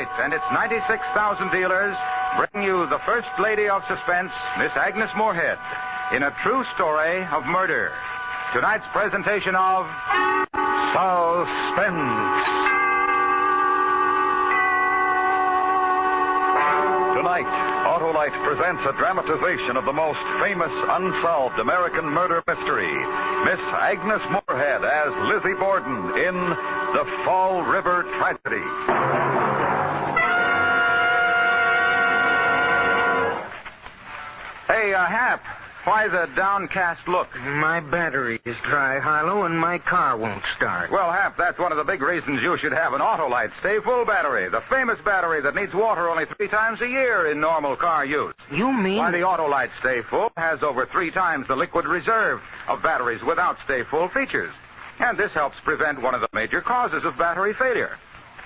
Autolite and its 96,000 dealers bring you the First Lady of Suspense, Miss Agnes Moorehead, in a true story of murder. Tonight's presentation of Suspense. Tonight, Autolite presents a dramatization of the most famous unsolved American murder mystery. Miss Agnes Moorehead as Lizzie Borden in The Fall River Tragedy. Hey, Hap, why the downcast look? My battery is dry, Harlow, and my car won't start. Well, Hap, that's one of the big reasons you should have an Autolite Stay Full battery, the famous battery that needs water only 3 times a year in normal car use. You mean? Why, the Autolite Stay Full has over 3 times the liquid reserve of batteries without Stay Full features. And this helps prevent one of the major causes of battery failure.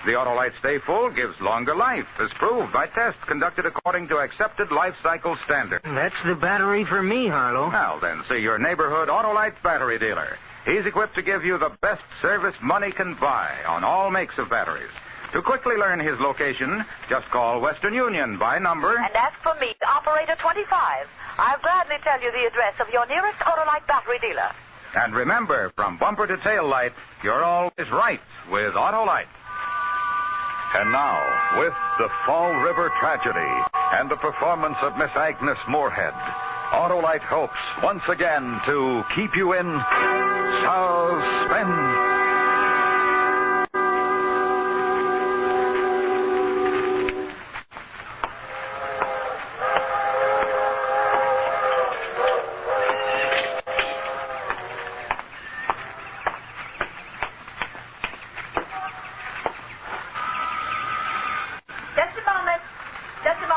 The Autolite Stay Full gives longer life, as proved by tests conducted according to accepted life cycle standards. That's the battery for me, Harlow. Well, then, see your neighborhood Autolite battery dealer. He's equipped to give you the best service money can buy on all makes of batteries. To quickly learn his location, just call Western Union by number... And ask for me, Operator 25. I'll gladly tell you the address of your nearest Autolite battery dealer. And remember, from bumper to tail light, you're always right with Autolite. And now, with The Fall River Tragedy and the performance of Miss Agnes Moorehead, Autolite hopes once again to keep you in suspense.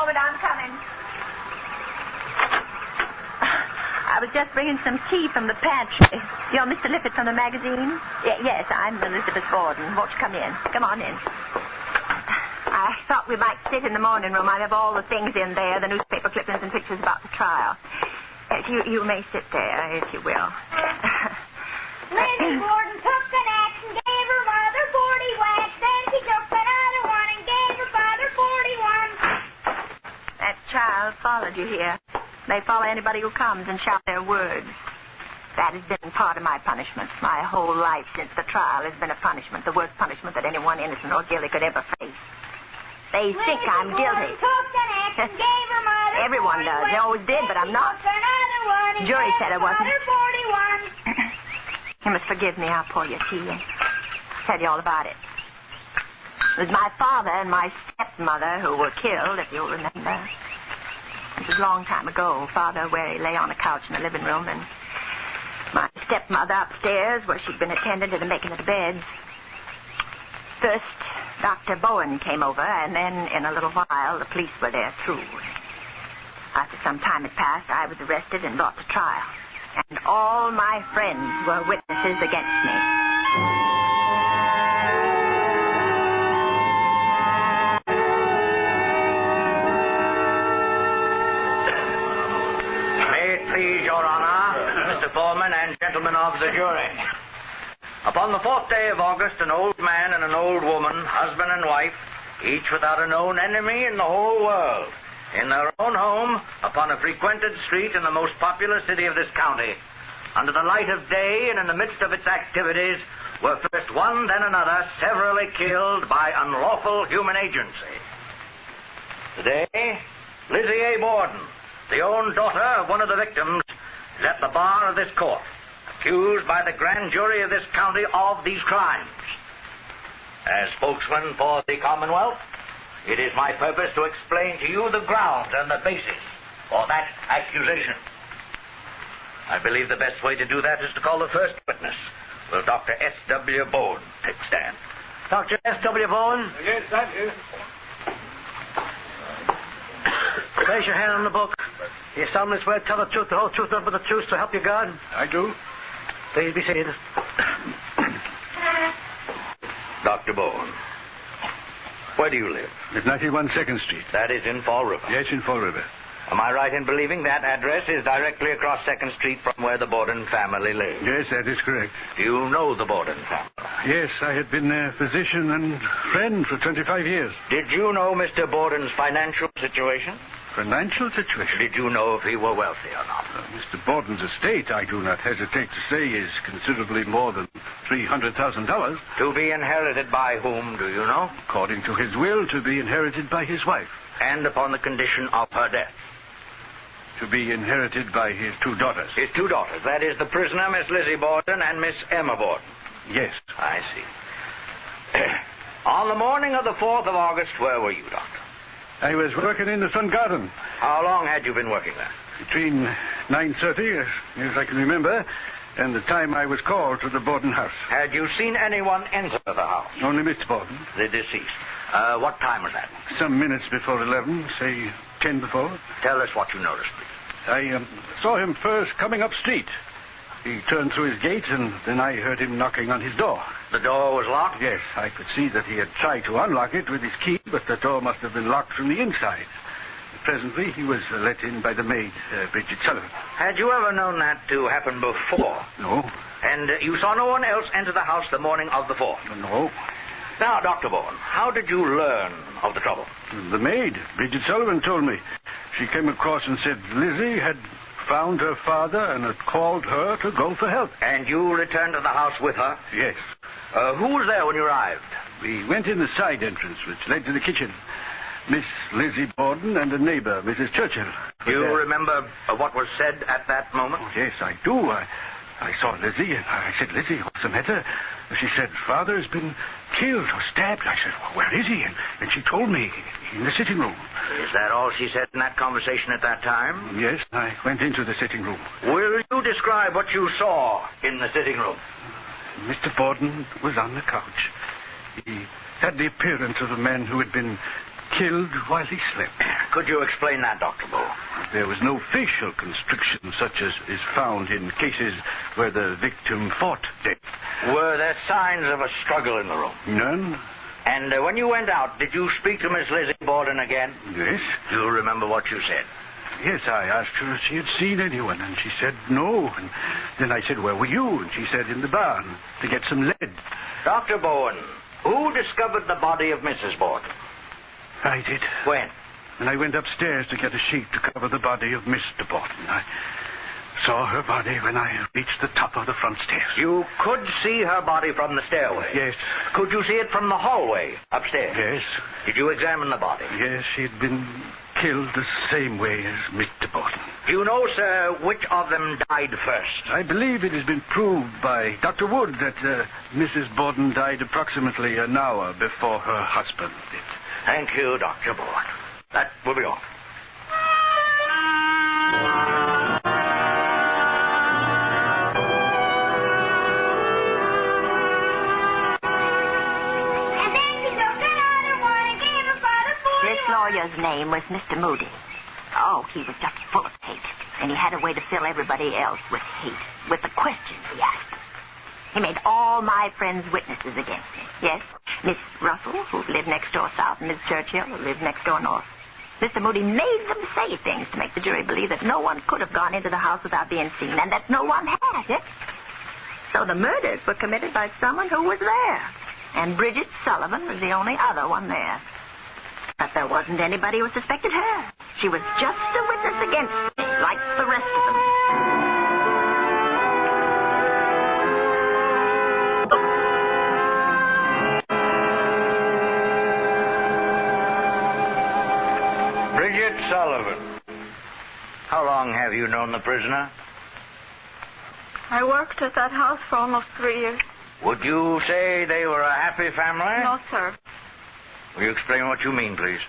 I'm coming. I was just bringing some tea from the pantry. You're Mr. Lifford from the magazine? Yes, I'm Elizabeth Borden. Won't you come in? Come on in. I thought we might sit in the morning room. I have all the things in there, the newspaper clippings and pictures about the trial. You may sit there, if you will. Lizzie Borden took an axe and gave her mother 40 whacks. Then she took another one and gave her father 41. That child followed you here. They follow anybody who comes and shout their words. That has been part of my punishment. My whole life since the trial has been a punishment, the worst punishment that anyone innocent or guilty could ever face. They think I'm guilty. Everyone does. They always did, but I'm not. The jury said I wasn't. You must forgive me. I'll pour you tea and tell you all about it. It was my father and my stepmother who were killed, if you'll remember. It was a long time ago. Father where he lay on a couch in the living room, and my stepmother upstairs where she'd been attending to the making of the beds. First, Dr. Bowen came over, and then in a little while, the police were there, too. After some time had passed, I was arrested and brought to trial. And all my friends were witnesses against me. Please, Your Honor, Mr. Foreman and gentlemen of the jury. Upon the 4th day of August, an old man and an old woman, husband and wife, each without a known enemy in the whole world, in their own home, upon a frequented street in the most populous city of this county, under the light of day and in the midst of its activities, were first one, then another, severally killed by unlawful human agency. Today, Lizzie A. Borden, the own daughter of one of the victims, is at the bar of this court, accused by the grand jury of this county of these crimes. As spokesman for the Commonwealth, it is my purpose to explain to you the grounds and the basis for that accusation. I believe the best way to do that is to call the first witness. Will Dr. S.W. Bone take stand? Dr. S.W. Bone? Yes, thank you. Place your hand on the book. You solemnly swear to tell the truth, the whole truth, nothing but the truth, so help you God? I do. Please be seated. Dr. Bone, where do you live? At 91 2nd Street. That is in Fall River. Yes, in Fall River. Am I right in believing that address is directly across 2nd Street from where the Borden family lives? Yes, that is correct. Do you know the Borden family? Yes, I had been their physician and friend for 25 years. Did you know Mr. Borden's financial situation? Financial situation? Did you know if he were wealthy or not? Mr. Borden's estate, I do not hesitate to say, is considerably more than $300,000. To be inherited by whom, do you know? According to his will, to be inherited by his wife. And upon the condition of her death? To be inherited by his two daughters. His two daughters. That is the prisoner, Miss Lizzie Borden, and Miss Emma Borden. Yes. I see. On the morning of the 4th of August, where were you, Doctor? I was working in the front garden. How long had you been working there? Between 9:30, as I can remember, and the time I was called to the Borden house. Had you seen anyone enter the house? Only Mr. Borden. The deceased. What time was that? Some minutes before 11, say 10 before. Tell us what you noticed, please. I saw him first coming up street. He turned through his gate, and then I heard him knocking on his door. The door was locked? Yes, I could see that he had tried to unlock it with his key, but the door must have been locked from the inside. Presently, he was let in by the maid, Bridget Sullivan. Had you ever known that to happen before? No. And you saw no one else enter the house the morning of the 4th? No. Now, Dr. Bourne, how did you learn of the trouble? The maid, Bridget Sullivan, told me. She came across and said Lizzie had found her father and had called her to go for help. And you returned to the house with her? Yes. Who was there when you arrived? We went in the side entrance, which led to the kitchen. Miss Lizzie Borden and a neighbor, Mrs. Churchill. Do you remember what was said at that moment? Oh, yes, I do. I saw Lizzie, and I said, Lizzie, what's the matter? She said, Father has been killed or stabbed. I said, well, where is he? And she told me, in the sitting room. Is that all she said in that conversation at that time? Yes, I went into the sitting room. Will you describe what you saw in the sitting room? Mr. Borden was on the couch. He had the appearance of a man who had been killed while he slept. Could you explain that, Dr. Bow? There was no facial constriction such as is found in cases where the victim fought death. Were there signs of a struggle in the room? None. And when you went out, did you speak to Miss Lizzie Borden again? Yes. Do you remember what you said? Yes, I asked her if she had seen anyone, and she said no. And then I said, where were you? And she said, in the barn, to get some lead. Dr. Bowen, who discovered the body of Mrs. Borden? I did. When? And I went upstairs to get a sheet to cover the body of Mr. Borden. I saw her body when I reached the top of the front stairs. You could see her body from the stairway? Yes. Could you see it from the hallway upstairs? Yes. Did you examine the body? Yes, she had been killed the same way as Mr. Borden. Do you know, sir, which of them died first? I believe it has been proved by Dr. Wood that Mrs. Borden died approximately an hour before her husband did. Thank you, Dr. Bowen. That will be all. And then she took another one and gave her father 40. This lawyer's name was Mr. Moody. Oh, he was just full of hate. And he had a way to fill everybody else with hate, with the questions he asked. He made all my friends witnesses against me. Yes, Miss Russell, who lived next door south, and Miss Churchill, who lived next door north. Mr. Moody made them say things to make the jury believe that no one could have gone into the house without being seen, and that no one had, yes? So the murders were committed by someone who was there. And Bridget Sullivan was the only other one there. But there wasn't anybody who suspected her. She was just a witness against me, like the rest of them. Bridget Sullivan. How long have you known the prisoner? I worked at that house for almost 3 years. Would you say they were a happy family? No, sir. Will you explain what you mean, please?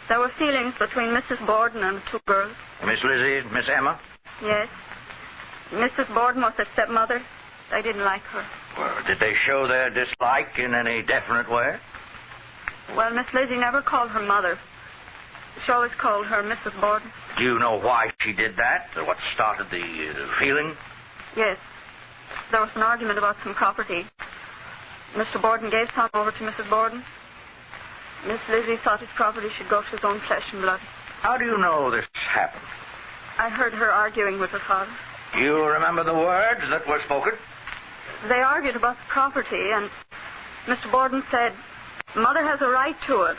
There were feelings between Mrs. Borden and the two girls. Miss Lizzie, Miss Emma? Yes. Mrs. Borden was their stepmother. They didn't like her. Well, did they show their dislike in any definite way? Well, Miss Lizzie never called her mother. She always called her Mrs. Borden. Do you know why she did that? Or what started the feeling? Yes. There was an argument about some property. Mr. Borden gave some over to Mrs. Borden. Miss Lizzie thought his property should go to his own flesh and blood. How do you know this happened? I heard her arguing with her father. Do you remember the words that were spoken? They argued about the property, and Mr. Borden said, Mother has a right to it.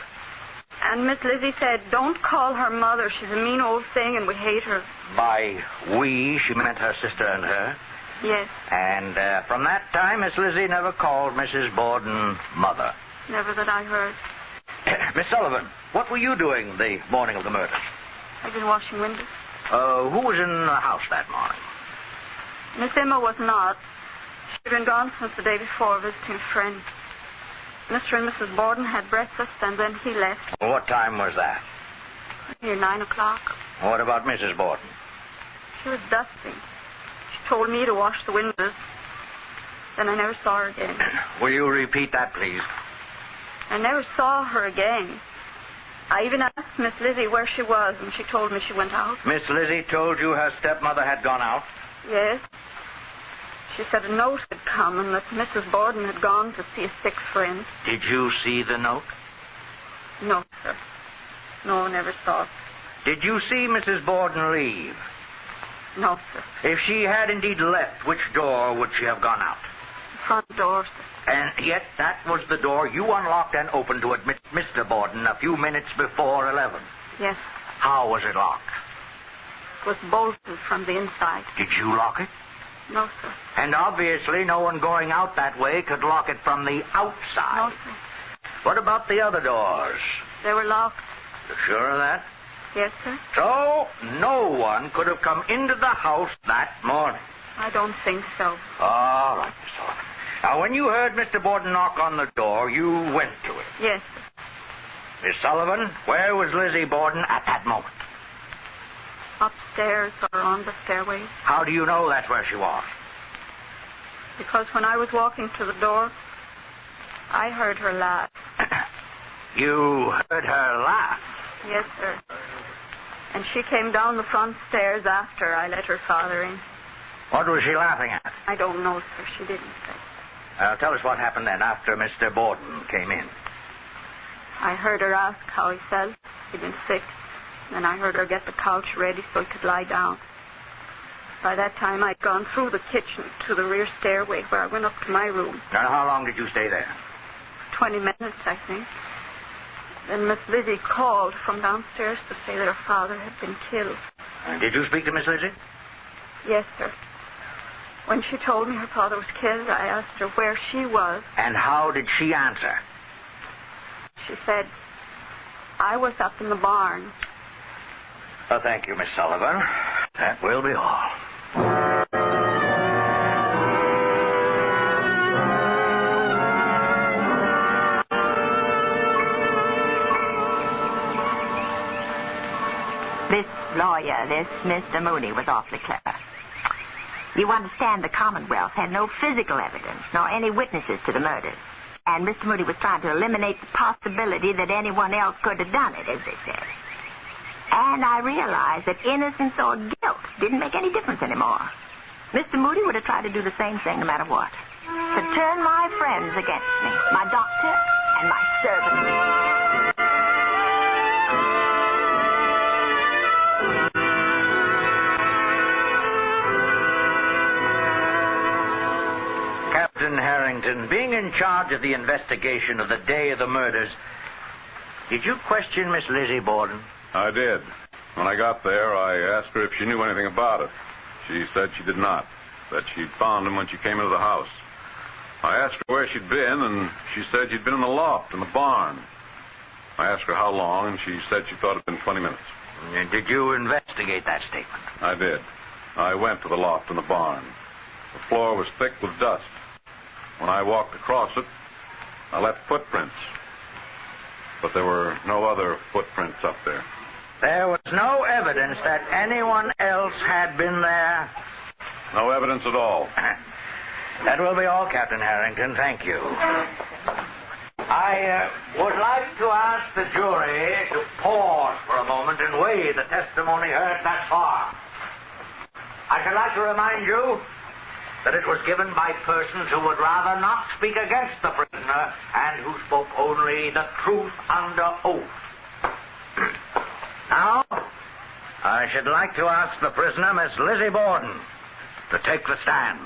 And Miss Lizzie said, don't call her mother. She's a mean old thing, and we hate her. By we, she meant her sister and her. Yes, And from that time, Miss Lizzie never called Mrs. Borden mother. never that I heard. Miss Sullivan, what were you doing the morning of the murder? I've been washing windows. Who was in the house that morning? Miss Emma was not. She'd been gone since the day before, visiting a friend. Mr. and Mrs. Borden had breakfast, and then he left. What time was that? Near 9 o'clock. What about Mrs. Borden? She was dusting. She told me to wash the windows. Then I never saw her again. Will you repeat that, please? I never saw her again. I even asked Miss Lizzie where she was, and she told me she went out. Miss Lizzie told you her stepmother had gone out? Yes. She said a note had come and that Mrs. Borden had gone to see a sick friend. Did you see the note? No, sir. No, never saw it. Did you see Mrs. Borden leave? No, sir. If she had indeed left, which door would she have gone out? The front door, sir. And yet that was the door you unlocked and opened to admit Mr. Borden a few minutes before 11. Yes. How was it locked? It was bolted from the inside. Did you lock it? No, sir. And obviously no one going out that way could lock it from the outside. No, sir. What about the other doors? They were locked. You sure of that? Yes, sir. So, no one could have come into the house that morning. I don't think so. All right, Miss Sullivan. Now, when you heard Mr. Borden knock on the door, you went to it. Yes, sir. Miss Sullivan, where was Lizzie Borden at that moment? Upstairs or on the stairway. How do you know that's where she was? Because when I was walking to the door, I heard her laugh. You heard her laugh? Yes, sir. And she came down the front stairs after I let her father in. What was she laughing at? I don't know, sir. She didn't say. Tell us what happened then after Mr. Borden came in. I heard her ask how he felt. He'd been sick. Then I heard her get the couch ready so he could lie down. By that time, I'd gone through the kitchen to the rear stairway where I went up to my room. Now, how long did you stay there? 20 minutes, I think. Then Miss Lizzie called from downstairs to say that her father had been killed. Did you speak to Miss Lizzie? Yes, sir. When she told me her father was killed, I asked her where she was. And how did she answer? She said, I was up in the barn. Well, thank you, Miss Sullivan. That will be all. This lawyer, this Mr. Mooney, was awfully clever. You understand the Commonwealth had no physical evidence, nor any witnesses to the murders. And Mr. Mooney was trying to eliminate the possibility that anyone else could have done it, as they said. And I realized that innocence or guilt didn't make any difference anymore. Mr. Mooney would have tried to do the same thing no matter what. To turn my friends against me, my doctor and my servant. Captain Harrington, being in charge of the investigation of the day of the murders, did you question Miss Lizzie Borden? I did. When I got there, I asked her if she knew anything about it. She said she did not, that she'd found him when she came into the house. I asked her where she'd been, and she said she'd been in the loft, in the barn. I asked her how long, and she said she thought it'd been 20 minutes. And did you investigate that statement? I did. I went to the loft in the barn. The floor was thick with dust. When I walked across it, I left footprints. But there were no other footprints up there. There was no evidence that anyone else had been there? No evidence at all. That will be all, Captain Harrington. Thank you. I would like to ask the jury to pause for a moment and weigh the testimony heard thus far. I should like to remind you that it was given by persons who would rather not speak against the prisoner and who spoke only the truth under oath. Now, I should like to ask the prisoner, Miss Lizzie Borden, to take the stand.